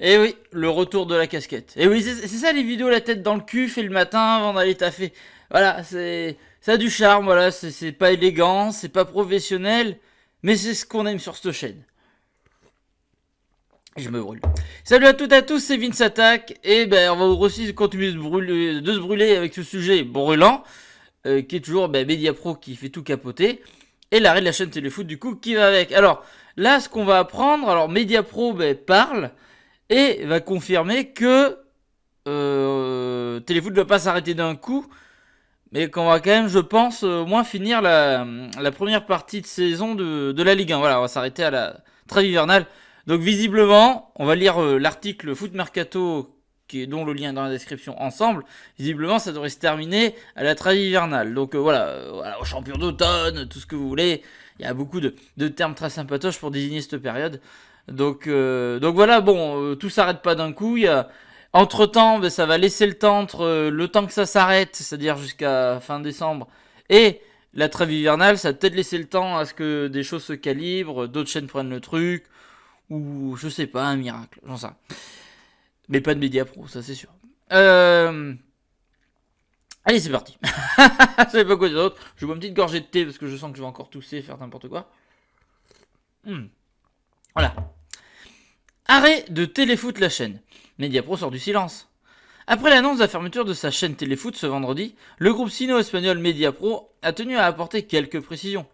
Et oui, le retour de la casquette. Et oui, c'est ça les vidéos la tête dans le cul, fait le matin avant d'aller taffer. Voilà, ça a du charme, voilà, c'est pas élégant, c'est pas professionnel, mais c'est ce qu'on aime sur cette chaîne. Je me brûle. Salut à toutes et à tous, c'est Vince Attack, et ben on va aussi continuer de se brûler avec ce sujet brûlant, qui est toujours Mediapro qui fait tout capoter, et l'arrêt de la chaîne Téléfoot du coup qui va avec. Alors là, ce qu'on va apprendre, alors Mediapro parle, et va confirmer que Téléfoot ne va pas s'arrêter d'un coup, mais qu'on va quand même, je pense, au moins finir la première partie de saison de la Ligue 1. Voilà, on va s'arrêter à la trêve hivernale. Donc visiblement, on va lire l'article Foot Mercato, dont le lien est dans la description ensemble. Visiblement, ça devrait se terminer à la trêve hivernale. Donc voilà, au champion d'automne, tout ce que vous voulez. Il y a beaucoup de termes très sympatoches pour désigner cette période. Donc voilà, bon, tout s'arrête pas d'un coup. Il y a entre-temps, ça va laisser le temps entre le temps que ça s'arrête, c'est-à-dire jusqu'à fin décembre, et la trêve hivernale. Ça va peut-être laisser le temps à ce que des choses se calibrent, d'autres chaînes prennent le truc, ou je sais pas, un miracle, j'en sais rien. Mais pas de Mediapro, ça c'est sûr. Allez, c'est parti. Je sais pas quoi dire d'autre. Je bois une petite gorgée de thé parce que je sens que je vais encore tousser, faire n'importe quoi. Voilà. Arrêt de Téléfoot la chaîne. Mediapro sort du silence. Après l'annonce de la fermeture de sa chaîne Téléfoot ce vendredi, le groupe sino-espagnol Mediapro a tenu à apporter quelques précisions.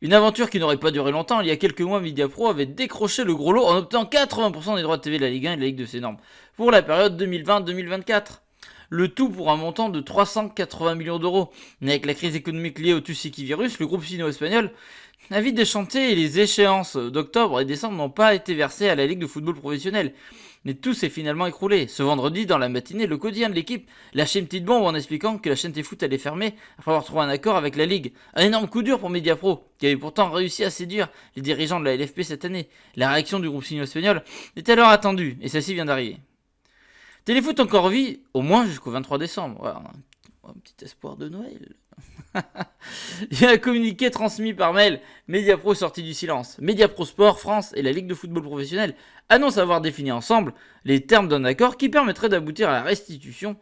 Une aventure qui n'aurait pas duré longtemps. Il y a quelques mois, Mediapro avait décroché le gros lot en obtenant 80% des droits de TV de la Ligue 1 et de la Ligue de ses normes pour la période 2020-2024. Le tout pour un montant de 380 millions d'euros. Mais avec la crise économique liée au Tussiki virus, le groupe sino-espagnol a vite déchanté et les échéances d'octobre et décembre n'ont pas été versées à la Ligue de football professionnel. Mais tout s'est finalement écroulé. Ce vendredi, dans la matinée, le quotidien de l'équipe lâchait une petite bombe en expliquant que la chaîne Téléfoot allait fermer après avoir trouvé un accord avec la Ligue. Un énorme coup dur pour Mediapro, qui avait pourtant réussi à séduire les dirigeants de la LFP cette année. La réaction du groupe sino-espagnol était alors attendue, et celle-ci vient d'arriver. Téléfoot encore vie, au moins jusqu'au 23 décembre. Ouais, un petit espoir de Noël. Il y a un communiqué transmis par mail. Mediapro sorti du silence. Mediapro Sport France et la Ligue de football professionnel annoncent avoir défini ensemble les termes d'un accord qui permettrait d'aboutir à la restitution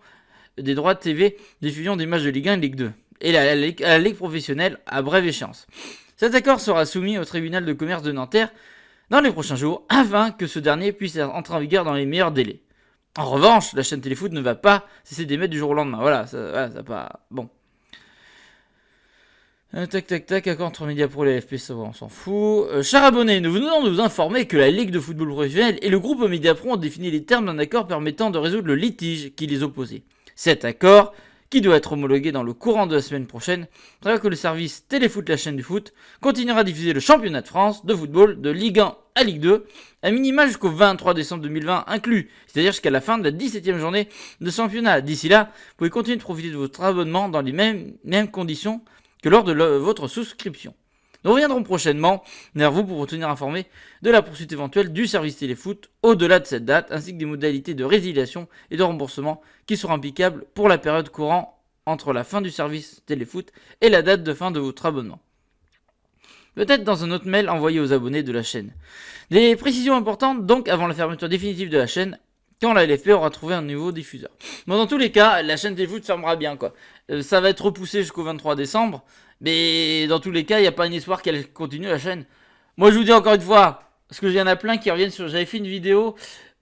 des droits de TV diffusion des matchs de Ligue 1 et Ligue 2 et à la Ligue professionnelle à brève échéance. Cet accord sera soumis au tribunal de commerce de Nanterre dans les prochains jours afin que ce dernier puisse entrer en vigueur dans les meilleurs délais. En revanche, la chaîne Téléfoot ne va pas cesser d'émettre du jour au lendemain. Voilà, ça pas... Bon. Tac, accord entre Mediapro et la FP, ça va, on s'en fout. Chers abonnés, nous venons de vous informer que la Ligue de football professionnel et le groupe Mediapro ont défini les termes d'un accord permettant de résoudre le litige qui les opposait. Cet accord, qui doit être homologué dans le courant de la semaine prochaine, prévoit que le service Téléfoot, la chaîne du foot, continuera à diffuser le championnat de France de football de Ligue 1 à Ligue 2, à minima jusqu'au 23 décembre 2020 inclus, c'est-à-dire jusqu'à la fin de la 17e journée de championnat. D'ici là, vous pouvez continuer de profiter de votre abonnement dans les mêmes conditions que lors de votre souscription. Nous reviendrons prochainement vers vous pour vous tenir informé de la poursuite éventuelle du service Téléfoot au-delà de cette date, ainsi que des modalités de résiliation et de remboursement qui seront applicables pour la période courant entre la fin du service Téléfoot et la date de fin de votre abonnement. Peut-être dans un autre mail envoyé aux abonnés de la chaîne. Des précisions importantes donc avant la fermeture définitive de la chaîne, quand la LFP aura trouvé un nouveau diffuseur. Bon, dans tous les cas, la chaîne Téléfoot fermera bien, quoi. Ça va être repoussé jusqu'au 23 décembre, mais dans tous les cas, il n'y a pas un espoir qu'elle continue la chaîne. Moi, je vous dis encore une fois, parce qu'il y en a plein qui reviennent sur... J'avais fait une vidéo,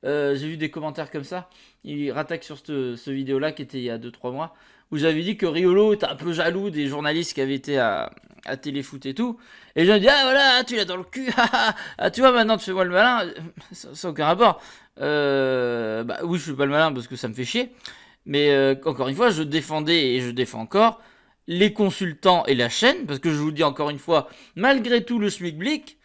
j'ai vu des commentaires comme ça, ils rattaquent sur ce vidéo-là qui était il y a 2-3 mois, où j'avais dit que Riolo était un peu jaloux des journalistes qui avaient été à Téléfoot et tout. Et je me dis, ah voilà, tu l'as dans le cul, ah tu vois, maintenant tu fais moi le malin, ça n'a aucun rapport. Bah oui, je suis pas le malin parce que ça me fait chier. Mais encore une fois, je défendais et je défends encore les consultants et la chaîne, parce que je vous dis encore une fois, malgré tout le schmilblick,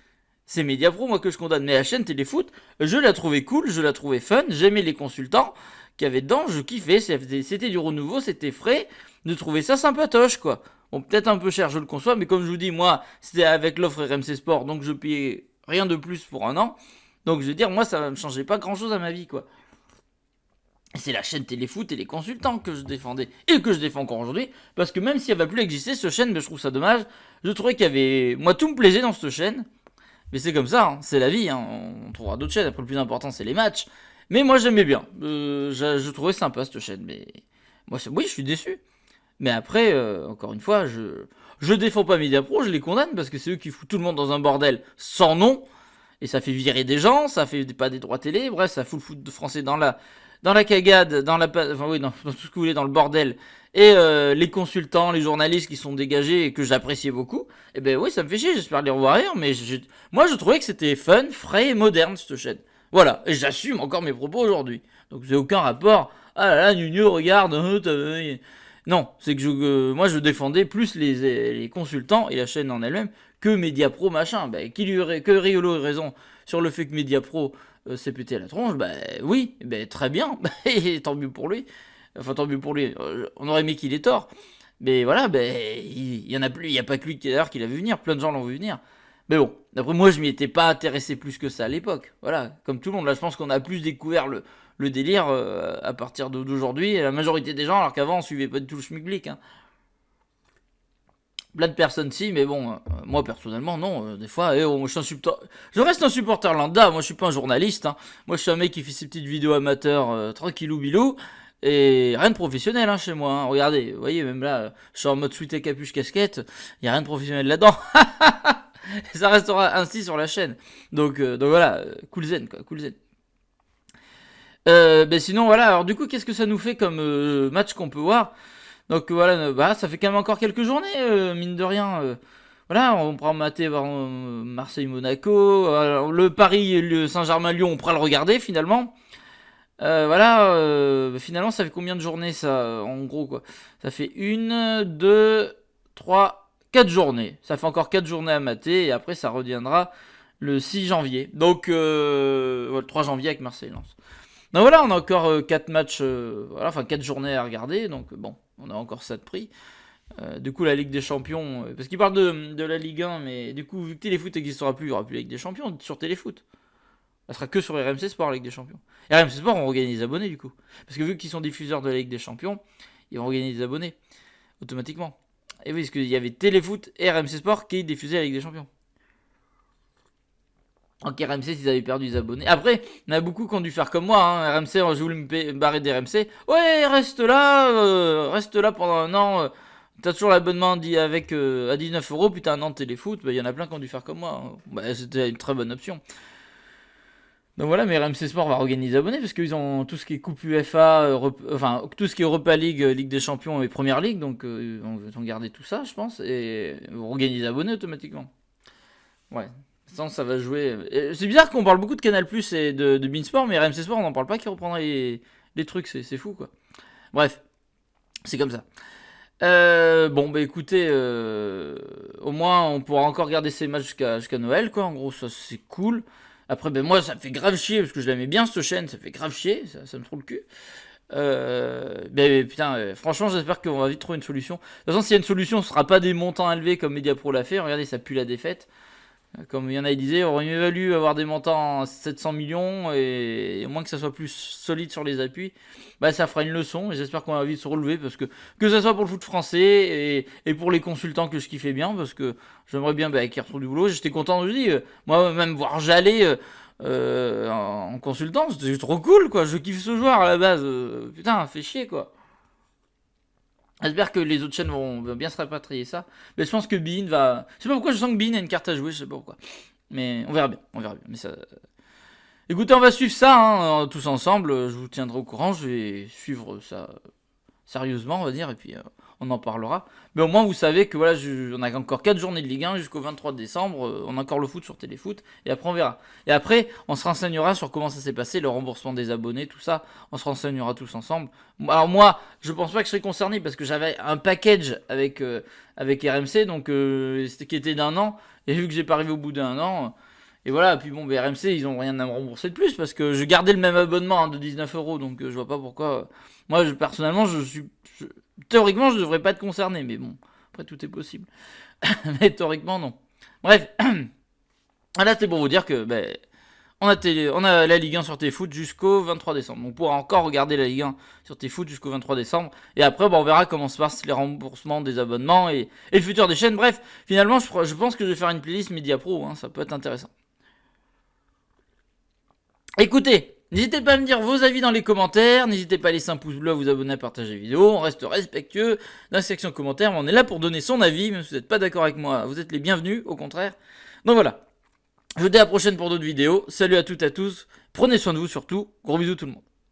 c'est Mediapro, moi, que je condamne. Mais la chaîne Téléfoot, je la trouvais cool, je la trouvais fun, j'aimais les consultants qu'il y avait dedans, je kiffais, c'était du renouveau, c'était frais, je trouvais ça sympatoche, quoi. Bon, peut-être un peu cher, je le conçois, mais comme je vous dis, moi, c'était avec l'offre RMC Sport, donc je payais rien de plus pour un an. Donc je veux dire, moi, ça ne me changeait pas grand-chose à ma vie, quoi. C'est la chaîne Téléfoot et les consultants que je défendais, et que je défends encore aujourd'hui, parce que même si elle va plus exister, cette chaîne, mais je trouve ça dommage, je trouvais qu'il y avait... Moi, tout me plaisait dans cette chaîne, Mais c'est comme ça, hein, c'est la vie, hein, on trouvera d'autres chaînes. Après, le plus important, c'est les matchs. Mais moi, j'aimais bien. Je trouvais sympa cette chaîne. Mais moi, oui, je suis déçu. Mais après, encore une fois, je défends pas Mediapro, je les condamne parce que c'est eux qui foutent tout le monde dans un bordel sans nom. Et ça fait virer des gens, ça fait pas des droits télé, bref, ça fout le foot français dans la cagade, enfin oui, dans tout ce que vous voulez, dans le bordel. Et les consultants, les journalistes qui sont dégagés et que j'appréciais beaucoup, eh ben oui, ça me fait chier, j'espère les revoir rire, mais moi je trouvais que c'était fun, frais et moderne cette chaîne. Voilà, et j'assume encore mes propos aujourd'hui. Donc c'est aucun rapport. Ah là là, Nuno, regarde, non, c'est que moi je défendais plus les consultants et la chaîne en elle-même que Mediapro machin. Que Riolo ait raison sur le fait que Mediapro s'est pété à la tronche, oui, très bien, et tant mieux pour lui. Enfin tant mieux pour lui, on aurait aimé qu'il ait tort. Mais voilà, il y en a plus, il n'y a pas que lui d'ailleurs qui l'a vu venir, plein de gens l'ont vu venir. Mais bon, d'après moi je m'y étais pas intéressé plus que ça à l'époque. Voilà, comme tout le monde, là je pense qu'on a plus découvert le délire à partir d'aujourd'hui, et la majorité des gens, alors qu'avant on suivait pas du tout le schmilblick. Hein. Plein de personnes si, mais bon, moi personnellement non, des fois, moi, je reste un supporter lambda, moi je suis pas un journaliste, hein. Moi je suis un mec qui fait ses petites vidéos amateurs, tranquillou bilou, et rien de professionnel hein, chez moi, hein. Regardez, vous voyez, même là, je suis en mode sweat et capuche casquette, y a rien de professionnel là-dedans. Ça restera ainsi sur la chaîne. Donc voilà, cool zen quoi, cool zen. Sinon voilà, alors du coup qu'est-ce que ça nous fait comme match qu'on peut voir. Donc voilà, ça fait quand même encore quelques journées, mine de rien. Voilà, on pourra mater voir Marseille-Monaco, le Paris, le Saint-Germain-Lyon, on pourra le regarder finalement. Voilà, finalement ça fait combien de journées ça, en gros quoi. Ça fait 1, 2, 3, 4 journées. Ça fait encore 4 journées à mater et après ça reviendra le 6 janvier. Donc le 3 janvier avec Marseille-Lens. Donc voilà, on a encore 4 matchs, enfin 4 journées à regarder, donc bon, on a encore ça de prix. Du coup, la Ligue des Champions, parce qu'il parle de la Ligue 1, mais du coup, vu que Téléfoot n'existera plus, il n'y aura plus la Ligue des Champions sur Téléfoot. Ça sera que sur RMC Sport, la Ligue des Champions. Et RMC Sport, on regagne des abonnés, du coup. Parce que vu qu'ils sont diffuseurs de la Ligue des Champions, ils vont regagner des abonnés, automatiquement. Et oui, parce qu'il y avait Téléfoot et RMC Sport qui diffusaient la Ligue des Champions. Donc RMC, s'ils avaient perdu des abonnés. Après, il y en a beaucoup qui ont dû faire comme moi. Hein. RMC, j'ai voulu me barrer d'RMC. Ouais, reste là pendant un an. T'as toujours l'abonnement avec à 19€, puis t'as un an de téléfoot. Il y en a plein qui ont dû faire comme moi. Hein. C'était une très bonne option. Donc voilà, mais RMC Sport va regagner des abonnés parce qu'ils ont tout ce qui est Coupe UEFA, enfin tout ce qui est Europa League, Ligue des Champions et Première Ligue. Donc on va garder tout ça, je pense. Et ils vont regagner des abonnés automatiquement. Ouais. Ça va jouer. C'est bizarre qu'on parle beaucoup de Canal Plus et de Beansport, mais RMC Sport on n'en parle pas qui reprendra les trucs, c'est fou quoi. Bref, c'est comme ça. Écoutez, au moins on pourra encore regarder ces matchs jusqu'à Noël quoi. En gros, ça c'est cool. Après, moi ça me fait grave chier parce que je l'aimais bien cette chaîne, ça fait grave chier, ça me trouve le cul. Putain, franchement, j'espère qu'on va vite trouver une solution. De toute façon, s'il y a une solution, ce sera pas des montants élevés comme Mediapro l'a fait. Regardez, ça pue la défaite. Comme il y en a, ils disaient, aurait mieux valu avoir des montants à 700 millions et au moins que ça soit plus solide sur les appuis. Ça fera une leçon et j'espère qu'on va vite se relever parce que ça soit pour le foot français et pour les consultants que je kiffais bien parce que j'aimerais bien qu'ils retrouvent du boulot. J'étais content, je dis, moi même voir Jallet en consultant, c'était trop cool quoi. Je kiffe ce joueur à la base. Putain, fait chier quoi. J'espère que les autres chaînes vont bien se rapatrier ça. Mais je pense que Bein va. Je sais pas pourquoi je sens que Bein a une carte à jouer, je sais pas pourquoi. Mais on verra bien, Mais ça. Écoutez, on va suivre ça hein, tous ensemble. Je vous tiendrai au courant. Je vais suivre ça sérieusement, on va dire, et puis on en parlera. Mais au moins, vous savez que voilà, on a encore 4 journées de Ligue 1 jusqu'au 23 décembre. On a encore le foot sur Téléfoot, et après on verra. Et après, on se renseignera sur comment ça s'est passé, le remboursement des abonnés, tout ça. On se renseignera tous ensemble. Alors moi, je pense pas que je serais concerné parce que j'avais un package avec RMC, donc qui était d'1 an. Et vu que j'ai pas arrivé au bout d'1 an. Et voilà, puis RMC, ils ont rien à me rembourser de plus parce que je gardais le même abonnement de 19€, donc je vois pas pourquoi. Moi, personnellement, théoriquement, je devrais pas être concerné, mais bon, après tout est possible. Mais théoriquement, non. Bref, là, c'était pour vous dire que on a la Ligue 1 sur Téléfoot jusqu'au 23 décembre. On pourra encore regarder la Ligue 1 sur Téléfoot jusqu'au 23 décembre. Et après, on verra comment se passent les remboursements des abonnements et le futur des chaînes. Bref, finalement, je pense que je vais faire une playlist Mediapro, hein, ça peut être intéressant. Écoutez, n'hésitez pas à me dire vos avis dans les commentaires, n'hésitez pas à laisser un pouce bleu, à vous abonner, à partager la vidéo, on reste respectueux dans la section commentaires, mais on est là pour donner son avis, même si vous n'êtes pas d'accord avec moi, vous êtes les bienvenus, au contraire. Donc voilà, je vous dis à la prochaine pour d'autres vidéos, salut à toutes et à tous, prenez soin de vous surtout, gros bisous tout le monde.